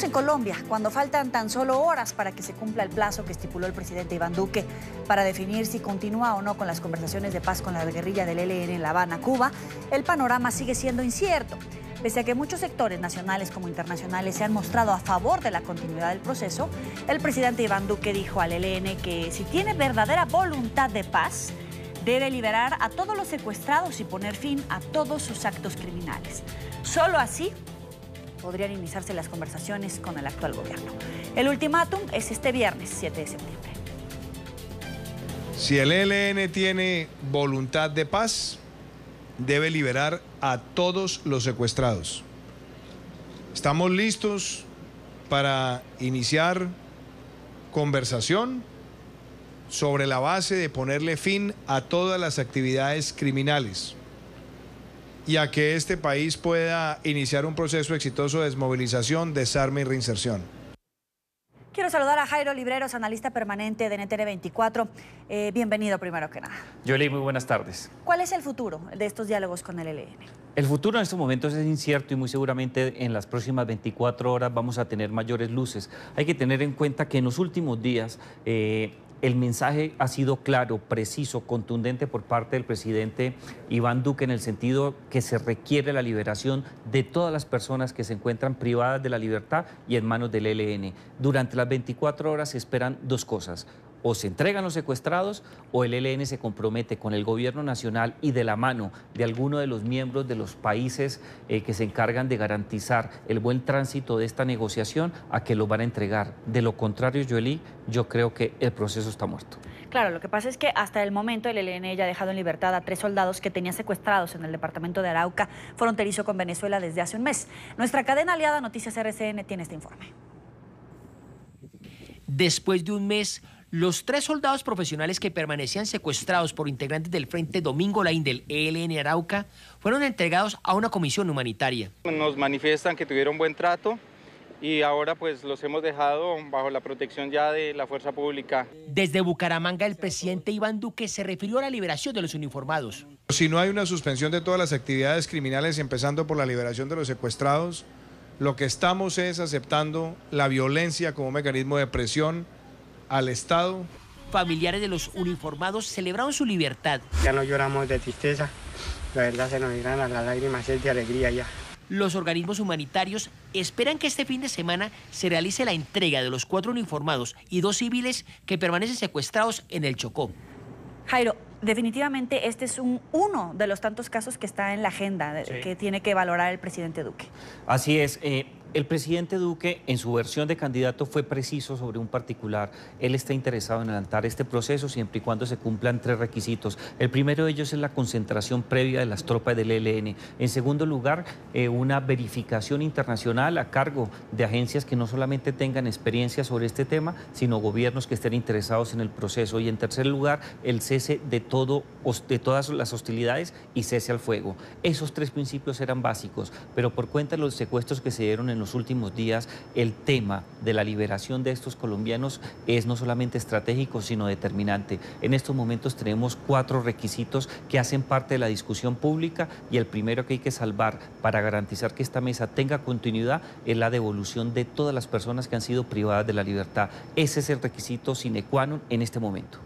Seguimos en Colombia, cuando faltan tan solo horas para que se cumpla el plazo que estipuló el presidente Iván Duque para definir si continúa o no con las conversaciones de paz con la guerrilla del ELN en La Habana, Cuba. El panorama sigue siendo incierto. Pese a que muchos sectores nacionales como internacionales se han mostrado a favor de la continuidad del proceso, el presidente Iván Duque dijo al ELN que si tiene verdadera voluntad de paz, debe liberar a todos los secuestrados y poner fin a todos sus actos criminales. Solo así podrían iniciarse las conversaciones con el actual gobierno. El ultimátum es este viernes 7 de septiembre. Si el ELN tiene voluntad de paz, debe liberar a todos los secuestrados. Estamos listos para iniciar conversación sobre la base de ponerle fin a todas las actividades criminales y a que este país pueda iniciar un proceso exitoso de desmovilización, desarme y reinserción. Quiero saludar a Jairo Libreros, analista permanente de NTN 24. Bienvenido primero que nada. Yoli, muy buenas tardes. ¿Cuál es el futuro de estos diálogos con el ELN? El futuro en estos momentos es incierto y muy seguramente en las próximas 24 horas vamos a tener mayores luces. Hay que tener en cuenta que en los últimos días el mensaje ha sido claro, preciso, contundente por parte del presidente Iván Duque en el sentido que se requiere la liberación de todas las personas que se encuentran privadas de la libertad y en manos del ELN. Durante las 24 horas se esperan dos cosas: o se entregan los secuestrados o el ELN se compromete con el gobierno nacional y de la mano de alguno de los miembros de los países que se encargan de garantizar el buen tránsito de esta negociación a que lo van a entregar. De lo contrario, Joely, yo creo que el proceso está muerto. Claro, lo que pasa es que hasta el momento el ELN ya ha dejado en libertad a 3 soldados que tenía secuestrados en el departamento de Arauca, fronterizo con Venezuela, desde hace un mes. Nuestra cadena aliada Noticias RCN tiene este informe. Después de un mes, los 3 soldados profesionales que permanecían secuestrados por integrantes del Frente Domingo Laín del ELN Arauca fueron entregados a una comisión humanitaria. Nos manifiestan que tuvieron buen trato y ahora pues los hemos dejado bajo la protección ya de la fuerza pública. Desde Bucaramanga, el presidente Iván Duque se refirió a la liberación de los uniformados. Si no hay una suspensión de todas las actividades criminales, empezando por la liberación de los secuestrados, lo que estamos es aceptando la violencia como mecanismo de presión al Estado. Familiares de los uniformados celebraron su libertad. Ya no lloramos de tristeza, la verdad se nos irán a las lágrimas, es de alegría ya. Los organismos humanitarios esperan que este fin de semana se realice la entrega de los 4 uniformados y 2 civiles que permanecen secuestrados en el Chocó. Jairo, definitivamente este es uno de los tantos casos que está en la agenda que tiene que valorar el presidente Duque. Así es. El presidente Duque, en su versión de candidato, fue preciso sobre un particular. Él está interesado en adelantar este proceso siempre y cuando se cumplan 3 requisitos. El primero de ellos es la concentración previa de las tropas del ELN. En segundo lugar, una verificación internacional a cargo de agencias que no solamente tengan experiencia sobre este tema, sino gobiernos que estén interesados en el proceso. Y en tercer lugar, el cese de todas las hostilidades y cese al fuego. Esos 3 principios eran básicos, pero por cuenta de los secuestros que se dieron en los últimos días, el tema de la liberación de estos colombianos es no solamente estratégico, sino determinante. En estos momentos tenemos 4 requisitos que hacen parte de la discusión pública y el primero que hay que salvar para garantizar que esta mesa tenga continuidad es la devolución de todas las personas que han sido privadas de la libertad. Ese es el requisito sine qua non en este momento.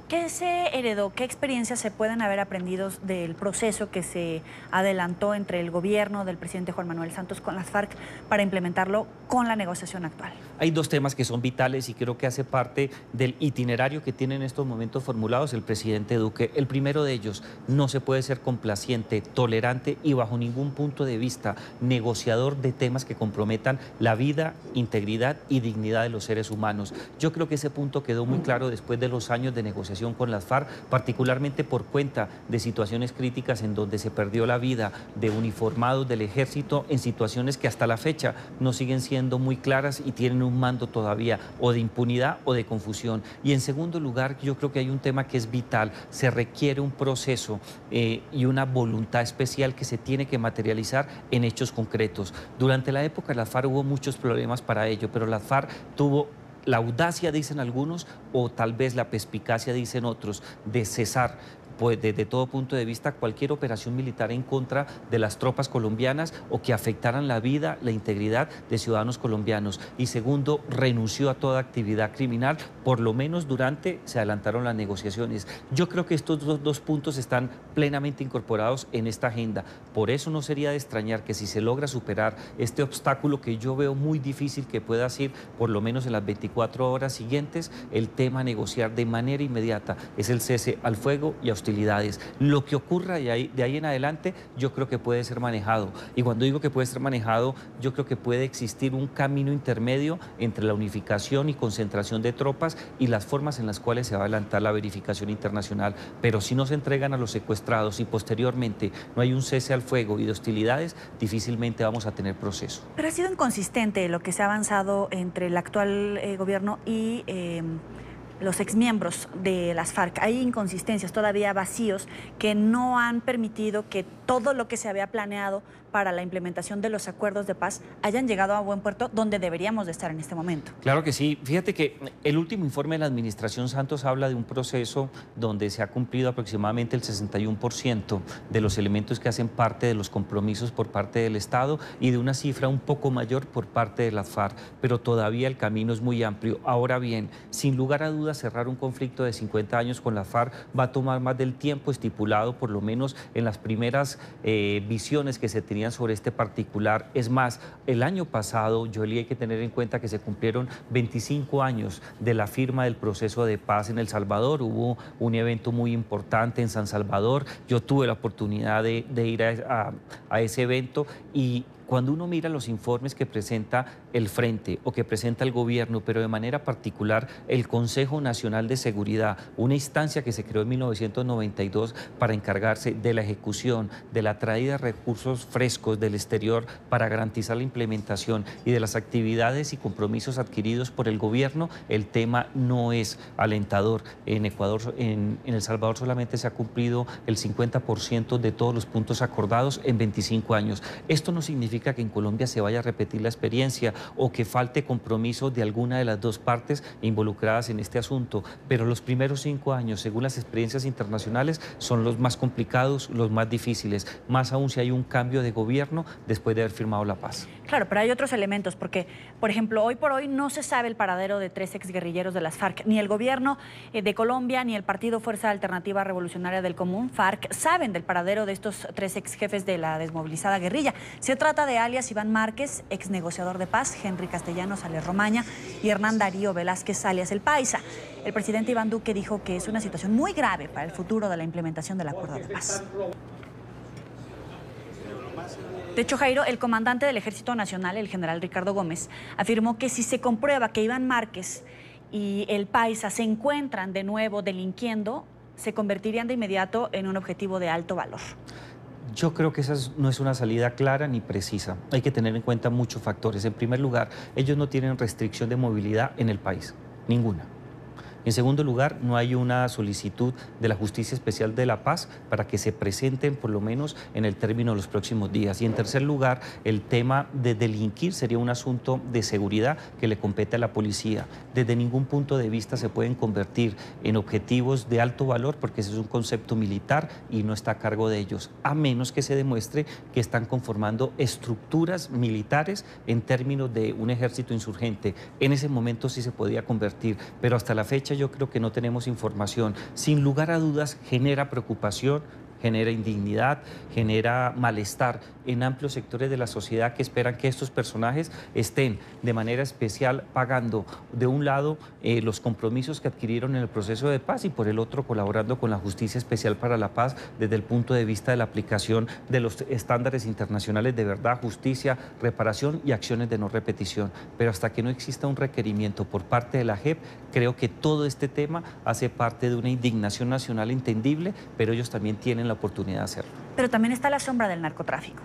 ¿Qué se heredó? ¿Qué experiencias se pueden haber aprendido del proceso que se adelantó entre el gobierno del presidente Juan Manuel Santos con las FARC para implementarlo con la negociación actual? Hay 2 temas que son vitales y creo que hace parte del itinerario que tiene en estos momentos formulados el presidente Duque. El primero de ellos: no se puede ser complaciente, tolerante y bajo ningún punto de vista negociador de temas que comprometan la vida, integridad y dignidad de los seres humanos. Yo creo que ese punto quedó muy claro después de los años de negociación con las FARC, particularmente por cuenta de situaciones críticas en donde se perdió la vida de uniformados del ejército en situaciones que hasta la fecha no siguen siendo muy claras y tienen un mando todavía o de impunidad o de confusión. Y en segundo lugar, yo creo que hay un tema que es vital: se requiere un proceso y una voluntad especial que se tiene que materializar en hechos concretos. Durante la época de las FARC hubo muchos problemas para ello, pero las FARC tuvo la audacia, dicen algunos, o tal vez la perspicacia, dicen otros, de cesar pues, desde todo punto de vista cualquier operación militar en contra de las tropas colombianas o que afectaran la vida, la integridad de ciudadanos colombianos. Y segundo, renunció a toda actividad criminal, por lo menos durante se adelantaron las negociaciones. Yo creo que estos dos puntos están plenamente incorporados en esta agenda. Por eso no sería de extrañar que si se logra superar este obstáculo que yo veo muy difícil que pueda ser, por lo menos en las 24 horas siguientes, el tema a negociar de manera inmediata es el cese al fuego y a hostilidades. Lo que ocurra de ahí en adelante yo creo que puede ser manejado. Y cuando digo que puede ser manejado, yo creo que puede existir un camino intermedio entre la unificación y concentración de tropas y las formas en las cuales se va a adelantar la verificación internacional. Pero si no se entregan a los secuestrados y posteriormente no hay un cese al fuego y de hostilidades, difícilmente vamos a tener proceso. Pero ha sido inconsistente lo que se ha avanzado entre el actual gobierno y los exmiembros de las FARC. Hay inconsistencias, todavía vacíos, que no han permitido que todo lo que se había planeado para la implementación de los acuerdos de paz hayan llegado a buen puerto, donde deberíamos de estar en este momento. Claro que sí. Fíjate que el último informe de la administración Santos habla de un proceso donde se ha cumplido aproximadamente el 61% de los elementos que hacen parte de los compromisos por parte del Estado y de una cifra un poco mayor por parte de las FARC, pero todavía el camino es muy amplio. Ahora bien, sin lugar a dudas, cerrar un conflicto de 50 años con la FARC va a tomar más del tiempo estipulado, por lo menos en las primeras visiones que se tenían sobre este particular. Es más, el año pasado, Joely, hay que tener en cuenta que se cumplieron 25 años de la firma del proceso de paz en El Salvador. Hubo un evento muy importante en San Salvador. Yo tuve la oportunidad de ir a ese evento y cuando uno mira los informes que presenta el Frente o que presenta el gobierno, pero de manera particular el Consejo Nacional de Seguridad, una instancia que se creó en 1992 para encargarse de la ejecución, de la traída de recursos frescos del exterior para garantizar la implementación y de las actividades y compromisos adquiridos por el gobierno, el tema no es alentador. En Ecuador, en El Salvador solamente se ha cumplido el 50% de todos los puntos acordados en 25 años. Esto no significa que en Colombia se vaya a repetir la experiencia o que falte compromiso de alguna de las dos partes involucradas en este asunto, pero los primeros 5 años, según las experiencias internacionales, son los más complicados, los más difíciles, más aún si hay un cambio de gobierno después de haber firmado la paz. Claro, pero hay otros elementos, porque, por ejemplo, hoy por hoy no se sabe el paradero de 3 exguerrilleros de las FARC. Ni el gobierno de Colombia, ni el Partido Fuerza Alternativa Revolucionaria del Común, FARC, saben del paradero de estos 3 exjefes de la desmovilizada guerrilla. Se trata de alias Iván Márquez, ex negociador de paz, Henry Castellanos, alias Romaña, y Hernán Darío Velázquez, alias El Paisa. El presidente Iván Duque dijo que es una situación muy grave para el futuro de la implementación del acuerdo de paz. De hecho, Jairo, el comandante del Ejército Nacional, el general Ricardo Gómez, afirmó que si se comprueba que Iván Márquez y El Paisa se encuentran de nuevo delinquiendo, se convertirían de inmediato en un objetivo de alto valor. Yo creo que esa no es una salida clara ni precisa. Hay que tener en cuenta muchos factores. En primer lugar, ellos no tienen restricción de movilidad en el país, ninguna. En segundo lugar, no hay una solicitud de la Justicia Especial de la Paz para que se presenten por lo menos en el término de los próximos días. Y en tercer lugar, el tema de delinquir sería un asunto de seguridad que le compete a la policía. Desde ningún punto de vista se pueden convertir en objetivos de alto valor porque ese es un concepto militar y no está a cargo de ellos, a menos que se demuestre que están conformando estructuras militares en términos de un ejército insurgente. En ese momento sí se podía convertir, pero hasta la fecha yo creo que no tenemos información. Sin lugar a dudas genera preocupación, genera indignidad, genera malestar en amplios sectores de la sociedad que esperan que estos personajes estén de manera especial pagando de un lado los compromisos que adquirieron en el proceso de paz y por el otro colaborando con la Justicia Especial para la Paz desde el punto de vista de la aplicación de los estándares internacionales de verdad, justicia, reparación y acciones de no repetición. Pero hasta que no exista un requerimiento por parte de la JEP, creo que todo este tema hace parte de una indignación nacional entendible, pero ellos también tienen la oportunidad de hacerlo. Pero también está la sombra del narcotráfico.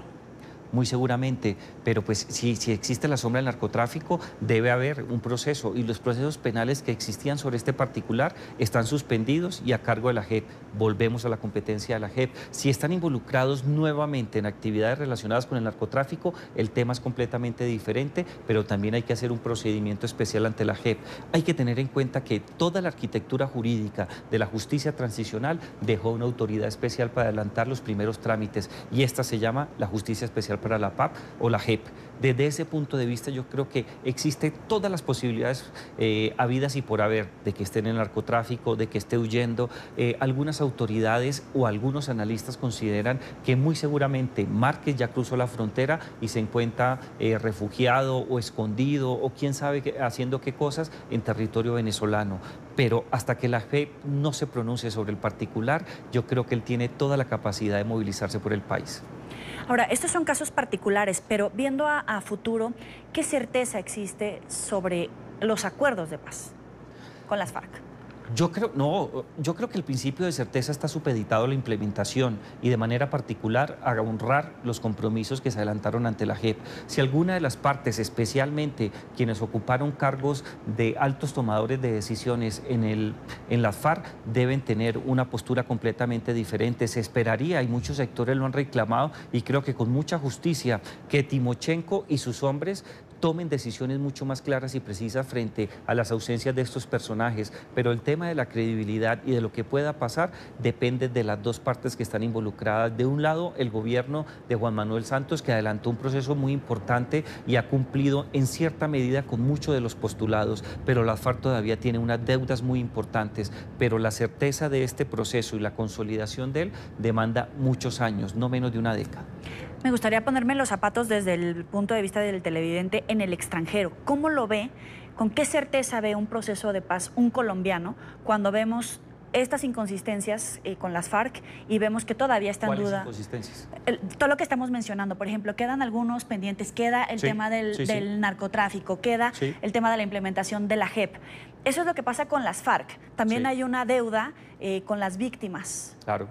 muy seguramente, pero pues si existe la sombra del narcotráfico, debe haber un proceso, y los procesos penales que existían sobre este particular están suspendidos y a cargo de la JEP. Volvemos a la competencia de la JEP. Si están involucrados nuevamente en actividades relacionadas con el narcotráfico, el tema es completamente diferente, pero también hay que hacer un procedimiento especial ante la JEP. Hay que tener en cuenta que toda la arquitectura jurídica de la justicia transicional dejó una autoridad especial para adelantar los primeros trámites, y esta se llama la Justicia Especial para la PAP o la JEP. Desde ese punto de vista, yo creo que existe todas las posibilidades habidas y por haber de que esté en el narcotráfico, de que esté huyendo. Algunas autoridades o algunos analistas consideran que muy seguramente Márquez ya cruzó la frontera y se encuentra refugiado o escondido o quién sabe haciendo qué cosas en territorio venezolano. Pero hasta que la JEP no se pronuncie sobre el particular, yo creo que él tiene toda la capacidad de movilizarse por el país. Ahora, estos son casos particulares, pero viendo a futuro, ¿qué certeza existe sobre los acuerdos de paz con las FARC? Yo creo que el principio de certeza está supeditado a la implementación y de manera particular a honrar los compromisos que se adelantaron ante la JEP. Si alguna de las partes, especialmente quienes ocuparon cargos de altos tomadores de decisiones en las FARC, deben tener una postura completamente diferente. Se esperaría, y muchos sectores lo han reclamado, y creo que con mucha justicia, que Timochenko y sus hombres tomen decisiones mucho más claras y precisas frente a las ausencias de estos personajes, pero el tema de la credibilidad y de lo que pueda pasar depende de las dos partes que están involucradas. De un lado, el gobierno de Juan Manuel Santos, que adelantó un proceso muy importante y ha cumplido en cierta medida con muchos de los postulados, pero la FARC todavía tiene unas deudas muy importantes, pero la certeza de este proceso y la consolidación de él demanda muchos años, no menos de una década. Me gustaría ponerme los zapatos desde el punto de vista del televidente en el extranjero. ¿Cómo lo ve? ¿Con qué certeza ve un proceso de paz un colombiano cuando vemos estas inconsistencias con las FARC y vemos que todavía está en duda? ¿Cuáles inconsistencias? Todo lo que estamos mencionando, por ejemplo, quedan algunos pendientes, queda el tema del narcotráfico, queda el tema de la implementación de la JEP. Eso es lo que pasa con las FARC. También hay una deuda con las víctimas. Claro.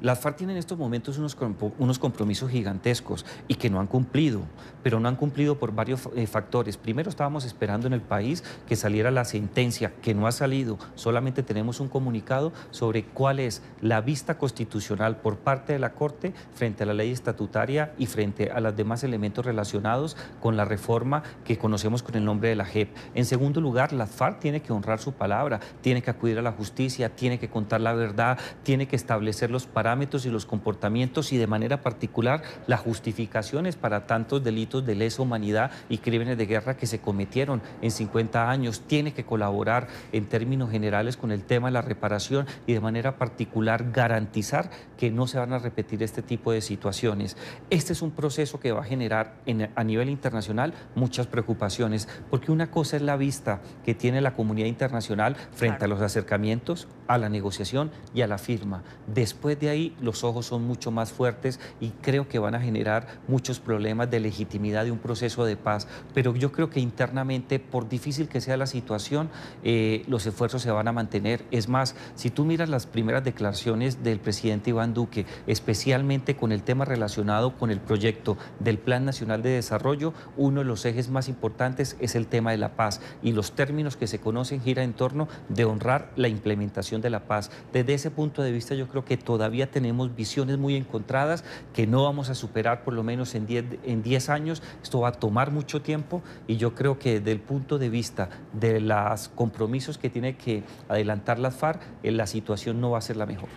Las FARC tienen en estos momentos unos compromisos gigantescos y que no han cumplido, pero no han cumplido por varios factores. Primero, estábamos esperando en el país que saliera la sentencia, que no ha salido. Solamente tenemos un comunicado sobre cuál es la vista constitucional por parte de la Corte frente a la ley estatutaria y frente a los demás elementos relacionados con la reforma que conocemos con el nombre de la JEP. En segundo lugar, las FARC tiene que honrar su palabra, tiene que acudir a la justicia, tiene que contar la verdad, tiene que establecer los parámetros y los comportamientos y de manera particular las justificaciones para tantos delitos de lesa humanidad y crímenes de guerra que se cometieron en 50 años. Tiene que colaborar en términos generales con el tema de la reparación y de manera particular garantizar que no se van a repetir este tipo de situaciones. Este es un proceso que va a generar a nivel internacional muchas preocupaciones, porque una cosa es la vista que tiene la comunidad internacional frente a los acercamientos, a la negociación y a la firma. Después de ahí los ojos son mucho más fuertes y creo que van a generar muchos problemas de legitimidad de un proceso de paz, pero yo creo que internamente, por difícil que sea la situación, los esfuerzos se van a mantener. Es más, si tú miras las primeras declaraciones del presidente Iván Duque, especialmente con el tema relacionado con el proyecto del Plan Nacional de Desarrollo, uno de los ejes más importantes es el tema de la paz, y los términos que se conocen gira en torno de honrar la implementación de la paz. Desde ese punto de vista, yo creo que todavía tenemos visiones muy encontradas que no vamos a superar por lo menos en 10 años. Esto va a tomar mucho tiempo y yo creo que desde el punto de vista de los compromisos que tiene que adelantar las FARC, la situación no va a ser la mejor.